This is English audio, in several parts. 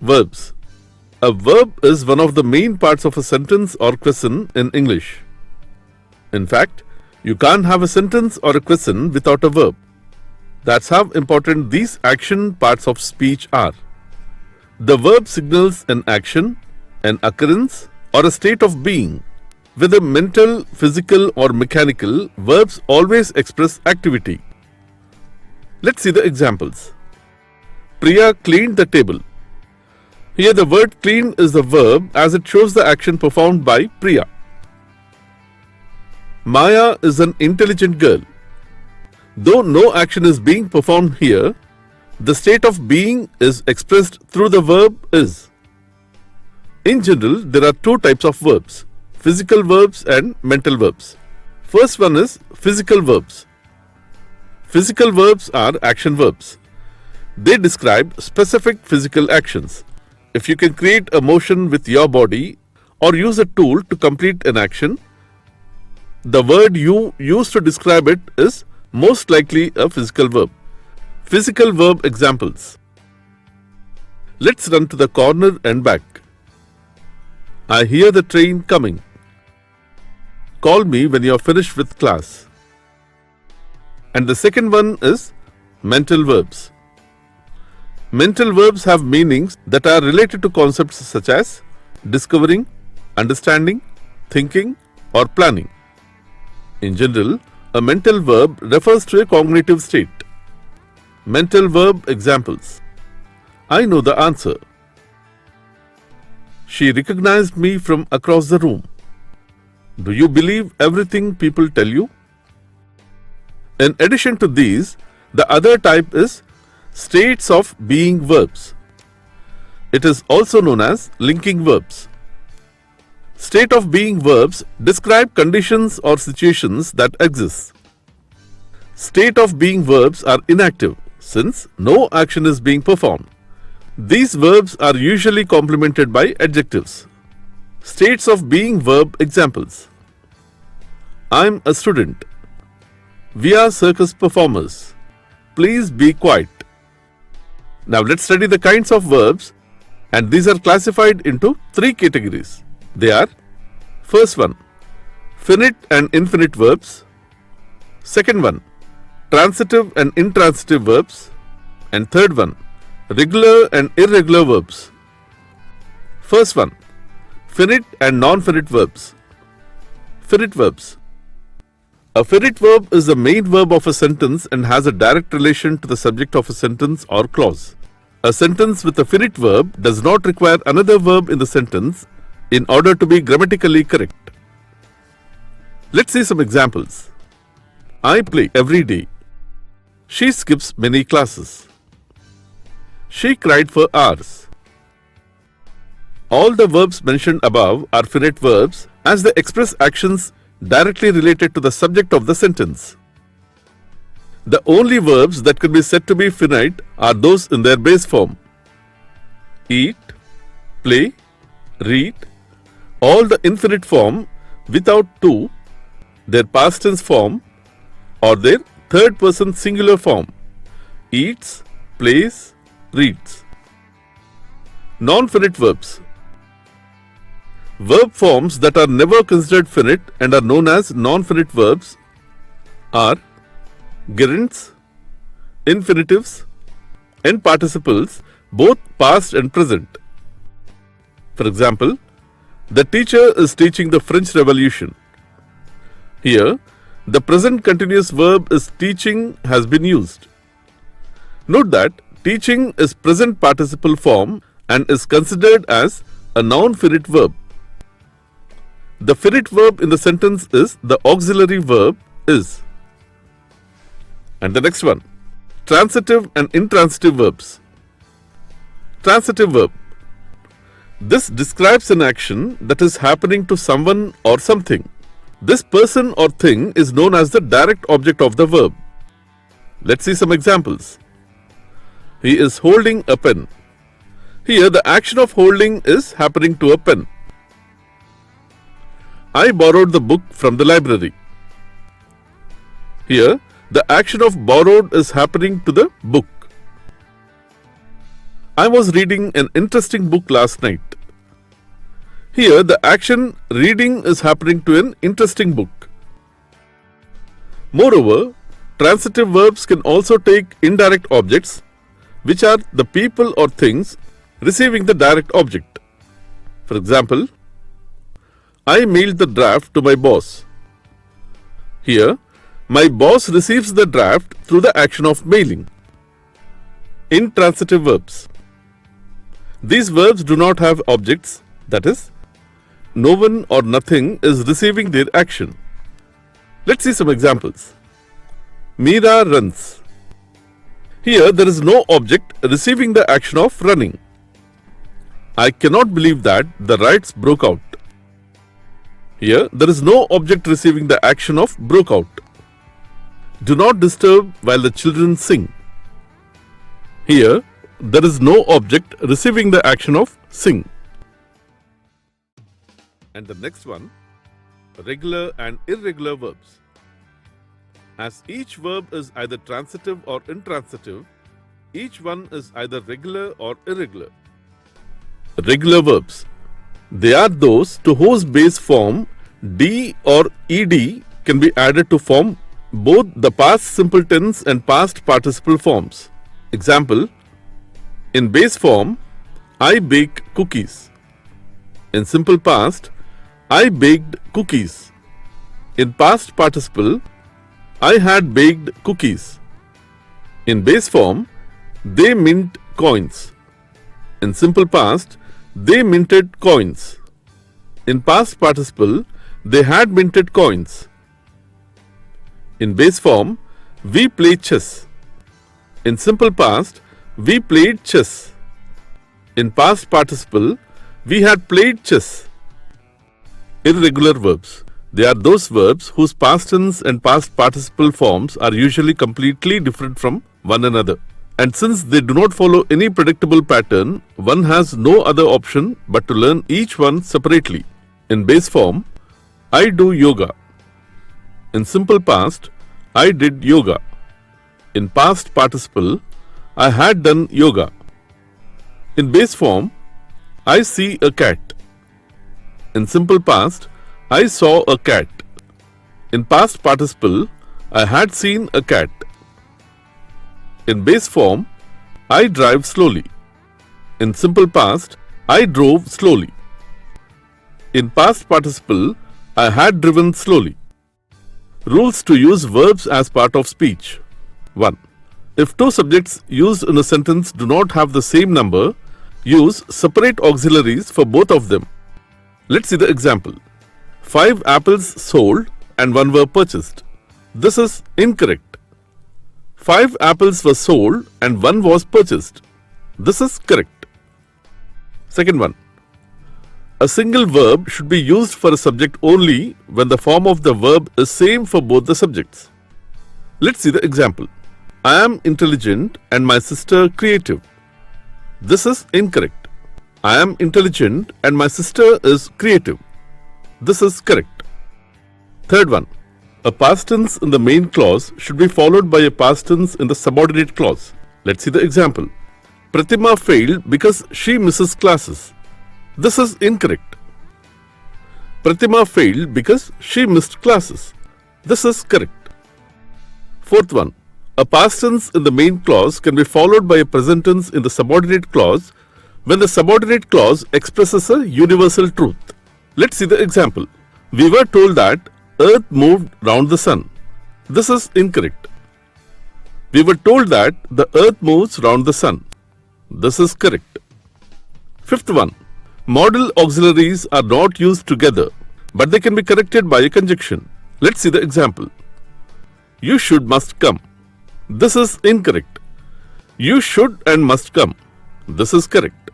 Verbs. A verb is one of the main parts of a sentence or question in English. In fact, you can't have a sentence or a question without a verb. That's how important these action parts of speech are. The verb signals an action, an occurrence, or a state of being. Whether mental, physical, or mechanical, verbs always express activity. Let's see the examples. Priya cleaned the table. Here the word clean is the verb as it shows the action performed by Priya. Maya is an intelligent girl. Though no action is being performed here, the state of being is expressed through the verb is. In general, there are two types of verbs, physical verbs and mental verbs. First one is physical verbs. Physical verbs are action verbs. They describe specific physical actions. If you can create a motion with your body or use a tool to complete an action, the word you use to describe it is most likely a physical verb. Physical verb examples. Let's run to the corner and back. I hear the train coming. Call me when you are finished with class. And the second one is mental verbs. Mental verbs have meanings that are related to concepts such as discovering, understanding, thinking, or planning. In general, a mental verb refers to a cognitive state. Mental verb examples. I know the answer. She recognized me from across the room. Do you believe everything people tell you? In addition to these, the other type is states of being verbs. It is also known as linking verbs. State of being verbs describe conditions or situations that exist. State of being verbs are inactive since no action is being performed. These verbs are usually complemented by adjectives. States of being verb examples. I'm a student. We are circus performers. Please be quiet. Now let's study the kinds of verbs, and these are classified into three categories. They are: first one, finite and infinite verbs; second one, transitive and intransitive verbs; and third one, regular and irregular verbs. First one, finite and non-finite verbs. Finite verbs. A finite verb is the main verb of a sentence and has a direct relation to the subject of a sentence or clause. A sentence with a finite verb does not require another verb in the sentence in order to be grammatically correct. Let's see some examples. I play every day. She skips many classes. She cried for hours. All the verbs mentioned above are finite verbs as they express actions directly related to the subject of the sentence. The only verbs that could be said to be finite are those in their base form: eat, play, read. All the infinite form without to, their past tense form, or their third person singular form: eats, plays, reads. Non-finite verbs. Verb forms that are never considered finite and are known as non-finite verbs are gerunds, infinitives, and participles, both past and present. For example, the teacher is teaching the French Revolution. Here, the present continuous verb is teaching has been used. Note that teaching is present participle form and is considered as a non-finite verb. The finite verb in the sentence is the auxiliary verb is. And the next one, transitive and intransitive verbs. Transitive verb. This describes an action that is happening to someone or something. This person or thing is known as the direct object of the verb. Let's see some examples. He is holding a pen. Here the action of holding is happening to a pen. I borrowed the book from the library. Here, the action of borrowed is happening to the book. I was reading an interesting book last night. Here, the action reading is happening to an interesting book. Moreover, transitive verbs can also take indirect objects, which are the people or things receiving the direct object. For example, I mailed the draft to my boss. Here, my boss receives the draft through the action of mailing. Intransitive verbs. These verbs do not have objects, that is, no one or nothing is receiving their action. Let's see some examples. Meera runs. Here there is no object receiving the action of running. I cannot believe that the riots broke out. Here there is no object receiving the action of broke out. Do not disturb while the children sing. Here there is no object receiving the action of sing. And the next one, regular and irregular verbs. As each verb is either transitive or intransitive, each one is either regular or irregular. Regular verbs. They are those to whose base form D or ED can be added to form both the past simple tense and past participle forms. Example, in base form, I bake cookies. In simple past, I baked cookies. In past participle, I had baked cookies. In base form, they mint coins. In simple past, they minted coins. In past participle, they had minted coins. In base form, we play chess. In simple past, we played chess. In past participle, we had played chess. Irregular verbs. They are those verbs whose past tense and past participle forms are usually completely different from one another. And since they do not follow any predictable pattern, one has no other option but to learn each one separately. In base form, I do yoga. In simple past, I did yoga. In past participle, I had done yoga. In base form, I see a cat. In simple past, I saw a cat. In past participle, I had seen a cat. In base form, I drive slowly. In simple past, I drove slowly. In past participle, I had driven slowly. Rules to use verbs as part of speech. 1. If two subjects used in a sentence do not have the same number, use separate auxiliaries for both of them. Let's see the example. 5 apples sold and 1 were purchased. This is incorrect. 5 apples were sold and 1 was purchased. This is correct. Second one. A single verb should be used for a subject only when the form of the verb is same for both the subjects. Let's see the example. I am intelligent and my sister creative. This is incorrect. I am intelligent and my sister is creative. This is correct. Third one. A past tense in the main clause should be followed by a past tense in the subordinate clause. Let's see the example. Pratima failed because she misses classes. This is incorrect. Pratima failed because she missed classes. This is correct. Fourth one. A past tense in the main clause can be followed by a present tense in the subordinate clause when the subordinate clause expresses a universal truth. Let's see the example. We were told that Earth moved round the sun. This is incorrect. We were told that the Earth moves round the sun. This is correct. Fifth one. Modal auxiliaries are not used together, but they can be corrected by a conjunction. Let's see the example. You should must come. This is incorrect. You should and must come. This is correct.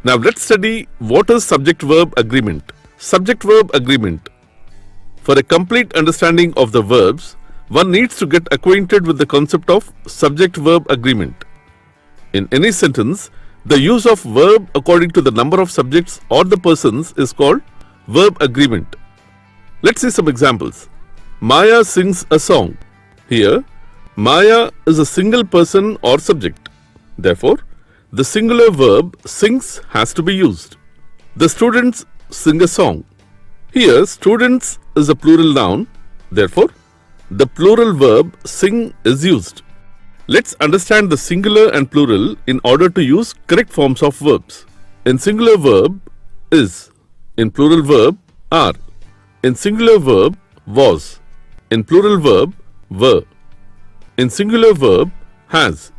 Now let's study what is subject-verb agreement. Subject-verb agreement. For a complete understanding of the verbs, one needs to get acquainted with the concept of subject-verb agreement. In any sentence, the use of verb according to the number of subjects or the persons is called verb agreement. Let's see some examples. Maya sings a song. Here, Maya is a single person or subject. Therefore, the singular verb sings has to be used. The students sing a song. Here, students is a plural noun. Therefore, the plural verb sing is used. Let's understand the singular and plural in order to use correct forms of verbs. In singular verb, is. In plural verb, are. In singular verb, was. In plural verb, were. In singular verb, has.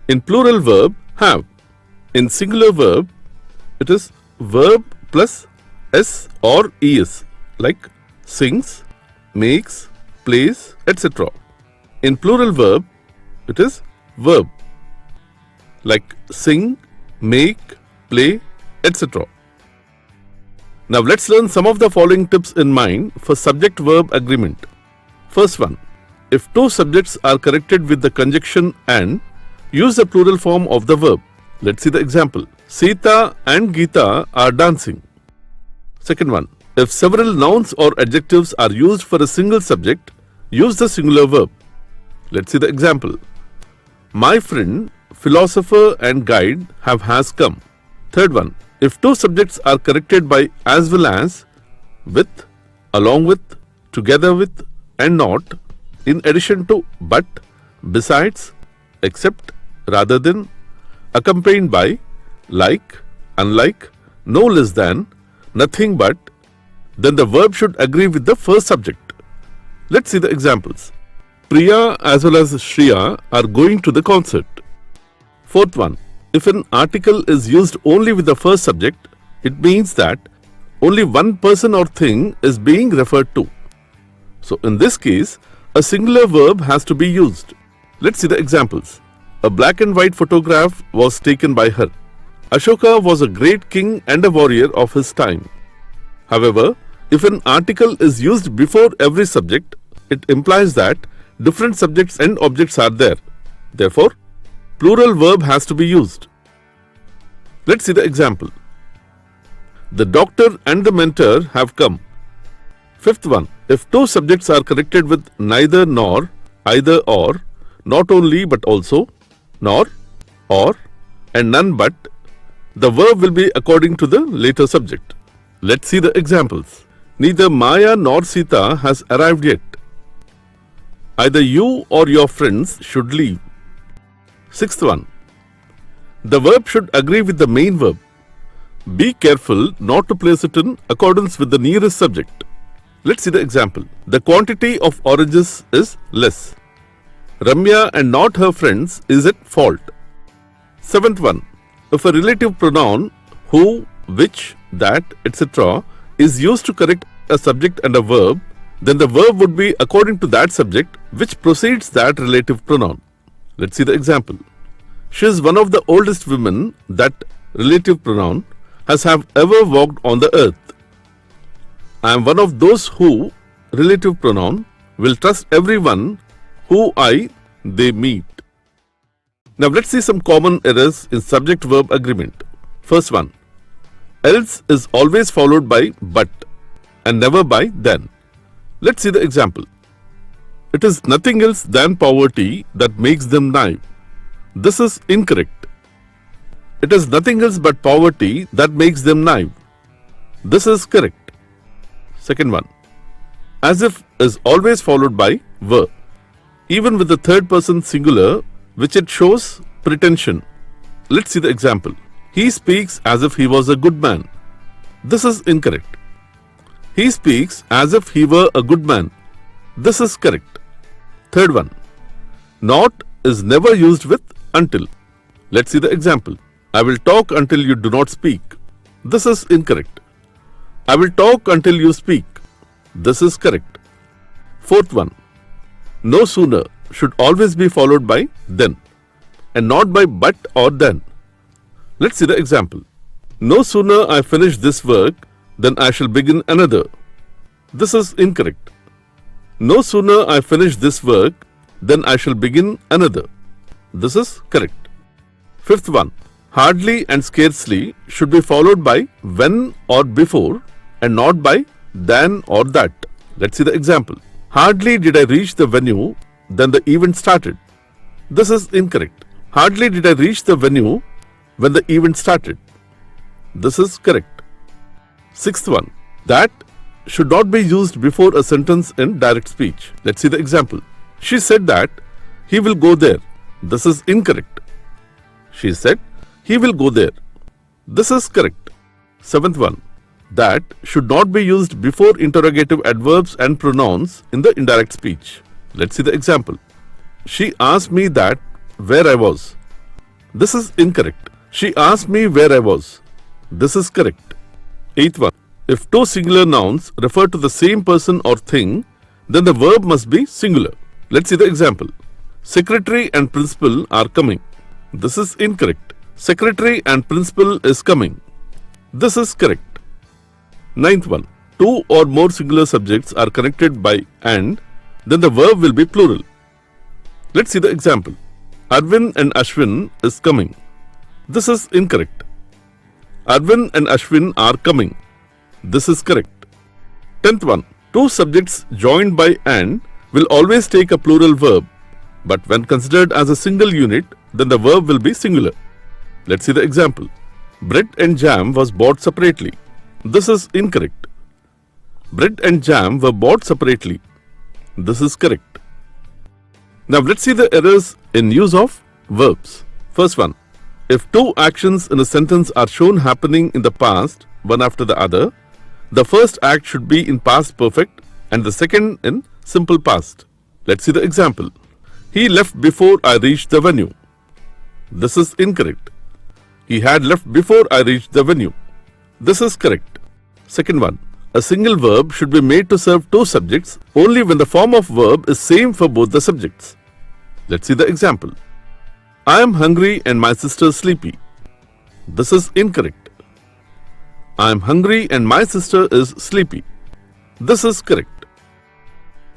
In plural verb, have. In singular verb, it is verb plus s or es, like sings, makes, plays, etc. In plural verb, it is verb, like sing, make, play, etc. Now let's learn some of the following tips in mind for subject-verb agreement. First one, if two subjects are connected with the conjunction and, use the plural form of the verb. Let's see the example. Sita and Geeta are dancing. Second one, if several nouns or adjectives are used for a single subject, use the singular verb. Let's see the example. My friend, philosopher and guide has come. Third one, if two subjects are connected by as well as, with, along with, together with, and not, in addition to, but, besides, except, rather than, accompanied by, like, unlike, no less than, nothing but, then the verb should agree with the first subject. Let's see the examples. Priya as well as Shriya are going to the concert. Fourth one, if an article is used only with the first subject, it means that only one person or thing is being referred to. So in this case, a singular verb has to be used. Let's see the examples. A black and white photograph was taken by her. Ashoka was a great king and a warrior of his time. However, if an article is used before every subject, it implies that different subjects and objects are there. Therefore, plural verb has to be used. Let's see the example. The doctor and the mentor have come. Fifth one, if two subjects are connected with neither nor, either or, not only but also, nor, or, and none but, the verb will be according to the later subject. Let's see the examples. Neither Maya nor Sita has arrived yet. Either you or your friends should leave. Sixth one, the verb should agree with the main verb. Be careful not to place it in accordance with the nearest subject. Let's see the example. The quantity of oranges is less. Ramya and not her friends is at fault. Seventh one, if a relative pronoun who, which, that, etc. is used to correct a subject and a verb, then the verb would be according to that subject which precedes that relative pronoun. Let's see the example. She is one of the oldest women that relative pronoun has have ever walked on the earth. I am one of those who, relative pronoun, will trust everyone who they meet. Now let's see some common errors in subject-verb agreement. First one, else is always followed by but and never by then. Let's see the example. It is nothing else than poverty that makes them naive. This is incorrect. It is nothing else but poverty that makes them naive. This is correct. Second one, as if is always followed by were, even with the third person singular, which it shows pretension. Let's see the example. He speaks as if he was a good man. This is incorrect. He speaks as if he were a good man. This is correct. Third one, not is never used with until. Let's see the example. I will talk until you do not speak. This is incorrect. I will talk until you speak. This is correct. Fourth one, no sooner should always be followed by then and not by but or then. Let's see the example. No sooner I finish this work than I shall begin another. This is incorrect. No sooner I finish this work than I shall begin another. This is correct. Fifth one, hardly and scarcely should be followed by when or before and not by than or that. Let's see the example. Hardly did I reach the venue, then the event started. This is incorrect. Hardly did I reach the venue when the event started. This is correct. Sixth one, that should not be used before a sentence in direct speech. Let's see the example. She said that he will go there. This is incorrect. She said he will go there. This is correct. Seventh one, that should not be used before interrogative adverbs and pronouns in the indirect speech. Let's see the example. She asked me that where I was. This is incorrect. She asked me where I was. This is correct. Eighth one, if two singular nouns refer to the same person or thing, then the verb must be singular. Let's see the example. Secretary and principal are coming. This is incorrect. Secretary and principal is coming. This is correct. Ninth one, two or more singular subjects are connected by and, then the verb will be plural. Let's see the example. Arvind and Ashwin is coming. This is incorrect. Arvind and Ashwin are coming. This is correct. Tenth one, two subjects joined by and will always take a plural verb, but when considered as a single unit, then the verb will be singular. Let's see the example. Bread and jam was bought separately. This is incorrect. Bread and jam were bought separately. This is correct. Now let's see the errors in use of verbs. First one, if two actions in a sentence are shown happening in the past, one after the other, the first act should be in past perfect and the second in simple past. Let's see the example. He left before I reached the venue. This is incorrect. He had left before I reached the venue. This is correct. Second one, a single verb should be made to serve two subjects only when the form of verb is same for both the subjects. Let's see the example. I am hungry and my sister is sleepy. This is incorrect. I am hungry and my sister is sleepy. This is correct.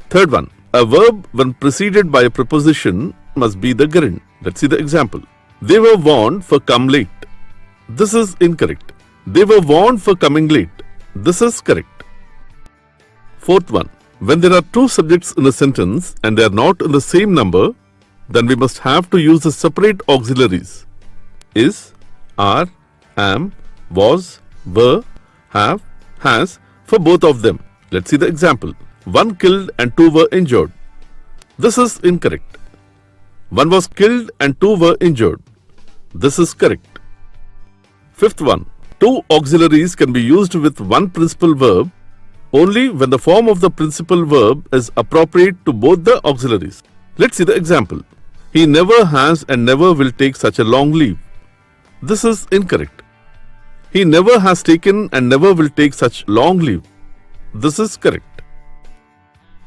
Third one, a verb when preceded by a preposition must be the gerund. Let's see the example. They were warned for come late. This is incorrect. They were warned for coming late. This is correct. Fourth one, when there are two subjects in a sentence and they are not in the same number, then we must have to use the separate auxiliaries. Is, are, am, was, were, have, has for both of them. Let's see the example. One killed and two were injured. This is incorrect. One was killed and two were injured. This is correct. Fifth one, two auxiliaries can be used with one principal verb only when the form of the principal verb is appropriate to both the auxiliaries. Let's see the example. He never has and never will take such a long leave. This is incorrect. He never has taken and never will take such long leave. This is correct.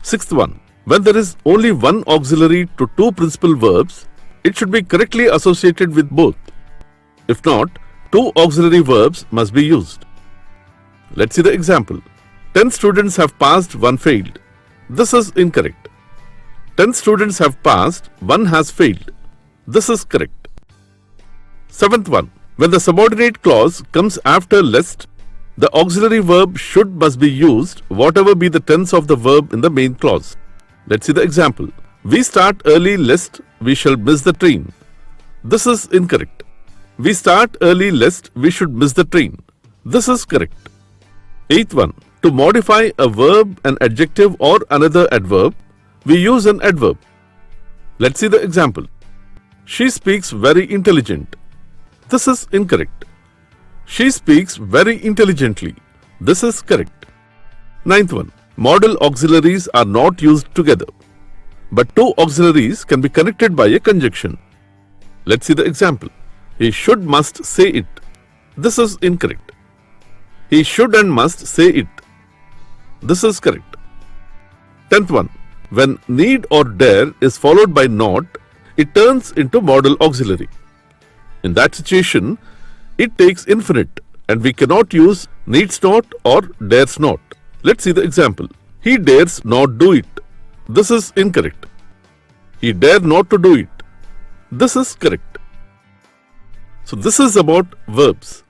Sixth one, when there is only one auxiliary to two principal verbs, it should be correctly associated with both. If not, two auxiliary verbs must be used. Let's see the example. 10 students have passed, one failed. This is incorrect. 10 students have passed, one has failed. This is correct. Seventh one, when the subordinate clause comes after lest, the auxiliary verb should must be used whatever be the tense of the verb in the main clause. Let's see the example. We start early lest we shall miss the train. This is incorrect. We start early lest we should miss the train. This is correct. Eighth one, to modify a verb, an adjective or another adverb, we use an adverb. Let's see the example. She speaks very intelligent. This is incorrect. She speaks very intelligently. This is correct. Ninth one, modal auxiliaries are not used together, but two auxiliaries can be connected by a conjunction. Let's see the example. He should must say it. This is incorrect. He should and must say it. This is correct. Tenth one, when need or dare is followed by not, it turns into modal auxiliary. In that situation, it takes infinite and we cannot use needs not or dares not. Let's see the example. He dares not do it. This is incorrect. He dare not to do it. This is correct. So this is about verbs.